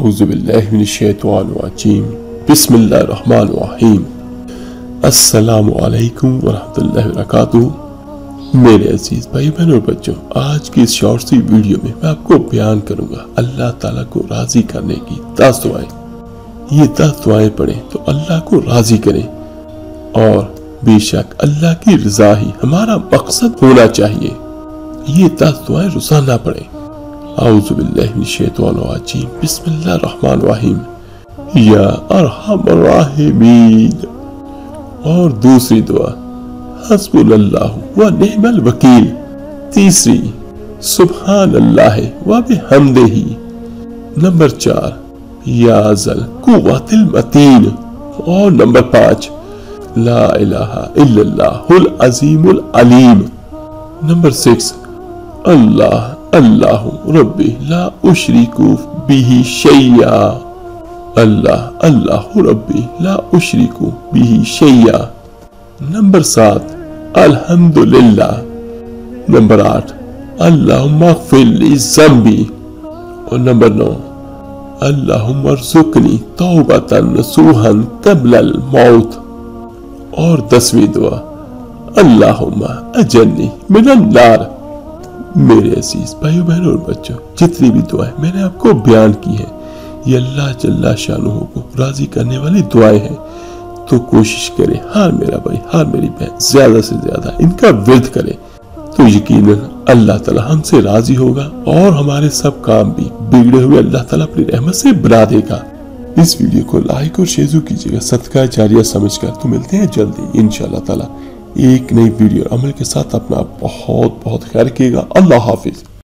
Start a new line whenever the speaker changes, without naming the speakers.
औज़ुबिल्लाहि मिनश्शैतानिर्रजीम बिस्मिल्लाहिर्रहमानिर्रहीम। अस्सलामु अलैकुम वरहमतुल्लाहि वबरकातुहू। मेरे अजीज भाई बहनों और बच्चों, आज की इस शॉर्ट सी वीडियो में मैं आपको बयान करूंगा अल्लाह ताला को राजी करने की 10 दुआएं। ये 10 दुआएं पढ़ें तो अल्लाह को राजी करें और बेशक अल्लाह की रजा ही हमारा मकसद होना चाहिए। ये 10 दुआएं रोजाना पढ़ें। औज़ुबिल्लाहि मिनश्शैतानिर्रजीम बिस्मिल्लाहिर्रहमानिर्रहीम या अरहमर राहिमीन। और दूसरी दुआ हस्बुनल्लाहु व निअमल वकील। तीसरी सुब्हानल्लाह व बिहम्दिही। नंबर 4 या ज़ल कुव्वतिल मतीन। और नंबर 5 ला इलाहा इल्लल्लाहुल अज़ीमुल अलीम। नंबर 6 अल्लाह अल्लाहु रब्बी ला उशरिकु बिही शैया। अल्लाह अल्लाहु रब्बी ला उशरिकु बिही शैया। नंबर 7 अल्हम्दुलिल्लाह। नंबर 8 अल्लाहुम्मा ग़फ़िर ली ज़म्बी। और नंबर 9 अल्लाहुम्मा अर्ज़ुक़नी तौबतन नसूहन क़ब्लल मौत। और 10वीं दुआ अल्लाहुम्मा अजरनी मिनन नार। मेरे अजीज भाइयों बहनों और बच्चों, जितनी भी दुआएं मैंने आपको बयान की है ये अल्लाह जल्ला शानुहू को राजी करने वाली दुआएं हैं। तो कोशिश करें, हार मेरा भाई हार मेरी बहन, ज्यादा से ज्यादा इनका विर्द करें तो यकीनन अल्लाह ताला हमसे राजी होगा और हमारे सब काम भी बिगड़े हुए अल्लाह ताला अपनी रहमत से बना देगा। इस वीडियो को लाइक और शेयर कीजिएगा सदका जारिया समझकर। तो मिलते हैं जल्दी इंशाअल्लाह ताला एक नई वीडियो अमल के साथ। अपना बहुत बहुत ख्याल रखिएगा। अल्लाह हाफिज।